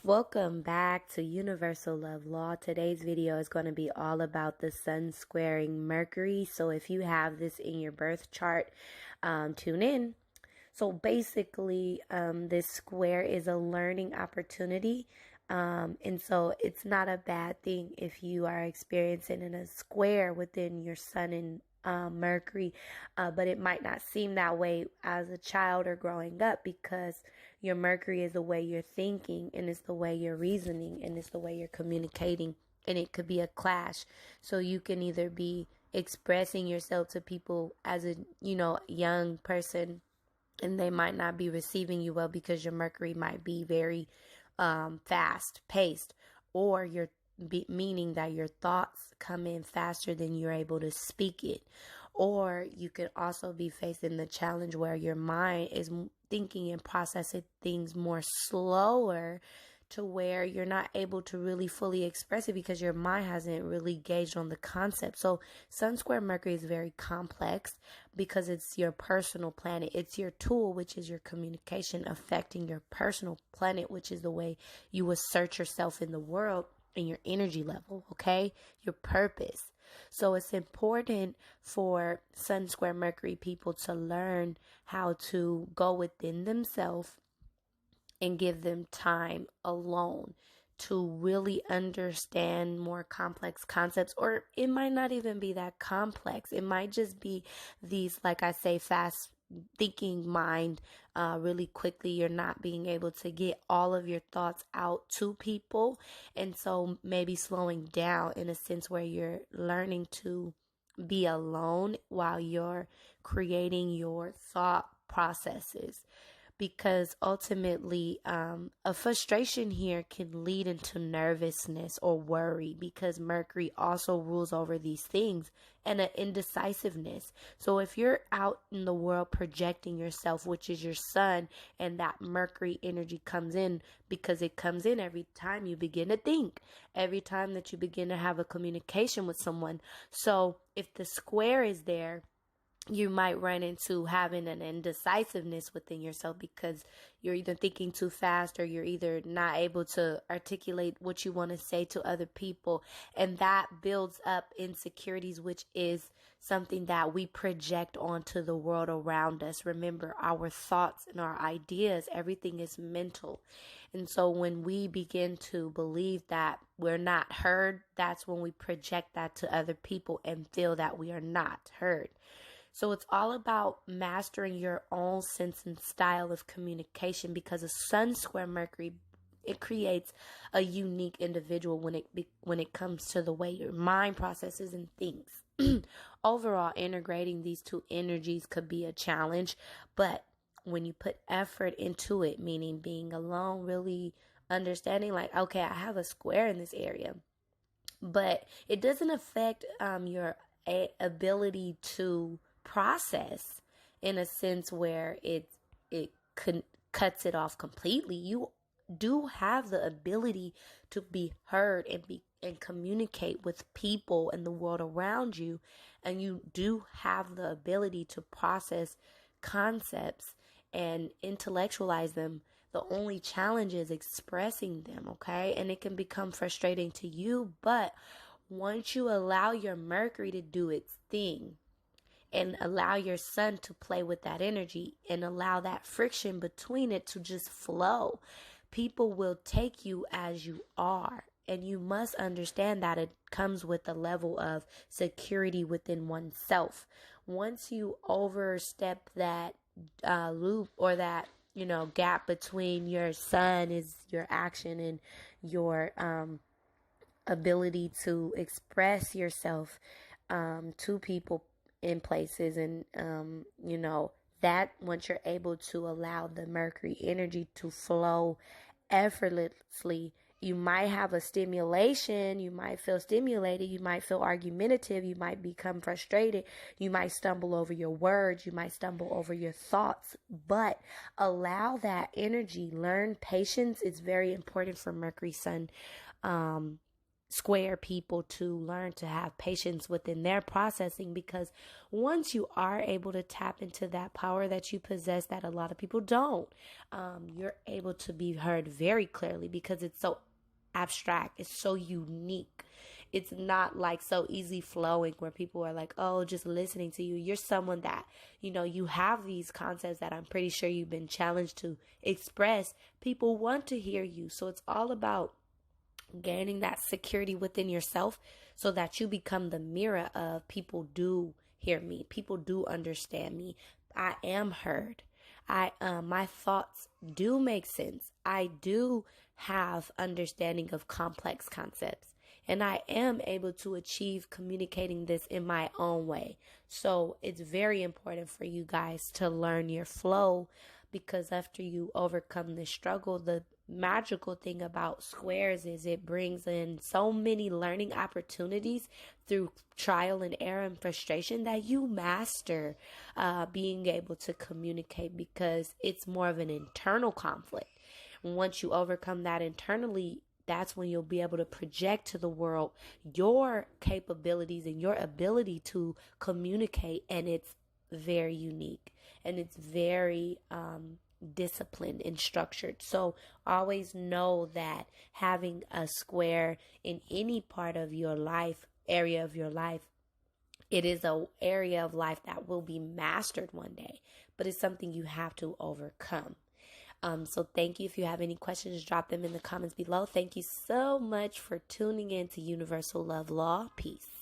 Welcome back to Universal Love Law. Today's video is going to be all about the sun squaring Mercury. So if you have this in your birth chart, tune in. So basically, this square is a learning opportunity. And so it's not a bad thing if you are experiencing in a square within your sun and Mercury, but it might not seem that way as a child or growing up because your Mercury is the way you're thinking and it's the way you're reasoning and it's the way you're communicating, and it could be a clash. So you can either be expressing yourself to people as a young person, and they might not be receiving you well because your Mercury might be very fast paced, or meaning that your thoughts come in faster than you're able to speak it. Or you could also be facing the challenge where your mind is thinking and processing things more slower, to where you're not able to really fully express it because your mind hasn't really gauged on the concept. So Sun square Mercury is very complex because it's your personal planet. It's your tool, which is your communication, affecting your personal planet, which is the way you assert yourself in the world and your energy level, okay? Your purpose. So it's important for Sun square Mercury people to learn how to go within themselves and give them time alone to really understand more complex concepts. Or it might not even be that complex. It might just be these, like I say, fast thinking mind really quickly. You're not being able to get all of your thoughts out to people. And so maybe slowing down in a sense where you're learning to be alone while you're creating your thought processes. Because ultimately, a frustration here can lead into nervousness or worry, because Mercury also rules over these things, and an indecisiveness. So if you're out in the world projecting yourself, which is your sun, and that Mercury energy comes in, because it comes in every time you begin to think, every time that you begin to have a communication with someone. So if the square is there, you might run into having an indecisiveness within yourself because you're either thinking too fast, or you're either not able to articulate what you want to say to other people. And that builds up insecurities, which is something that we project onto the world around us. Remember, our thoughts and our ideas, everything is mental. And so when we begin to believe that we're not heard, that's when we project that to other people and feel that we are not heard. So it's all about mastering your own sense and style of communication, because a Sun square Mercury, it creates a unique individual when it comes to the way your mind processes and thinks. Overall, integrating these two energies could be a challenge, but when you put effort into it, meaning being alone, really understanding like, okay, I have a square in this area, but it doesn't affect your ability to process in a sense where it cuts it off completely. You do have the ability to be heard and communicate with people in the world around you, and you do have the ability to process concepts and intellectualize them. The only challenge is expressing them, okay? And it can become frustrating to you, but once you allow your Mercury to do its thing, and allow your sun to play with that energy, and allow that friction between it to just flow, people will take you as you are. And you must understand that it comes with a level of security within oneself. Once you overstep that loop, or that gap between your sun is your action and your ability to express yourself to people in places, and that once you're able to allow the Mercury energy to flow effortlessly, you might have a stimulation, you might feel stimulated, you might feel argumentative, you might become frustrated, you might stumble over your words, you might stumble over your thoughts, but allow that energy. Learn patience. It's very important for Mercury Sun square people to learn to have patience within their processing, because once you are able to tap into that power that you possess that a lot of people don't, you're able to be heard very clearly because it's so abstract, it's so unique. It's not like so easy flowing where people are like, oh, just listening to you. You're someone that, you have these concepts that I'm pretty sure you've been challenged to express. People want to hear you. So it's all about gaining that security within yourself so that you become the mirror of people do hear me. People do understand me. I am heard. My thoughts do make sense. I do have understanding of complex concepts. And I am able to achieve communicating this in my own way. So it's very important for you guys to learn your flow, because after you overcome the struggle, the magical thing about squares is it brings in so many learning opportunities through trial and error and frustration that you master being able to communicate, because it's more of an internal conflict. Once you overcome that internally, that's when you'll be able to project to the world your capabilities and your ability to communicate. And it's very unique and it's very disciplined and structured. So always know that having a square in any part of your life, area of your life, it is an area of life that will be mastered one day, but it's something you have to overcome. So thank you. If you have any questions, drop them in the comments below. Thank you so much for tuning in to Universal Love Law. Peace.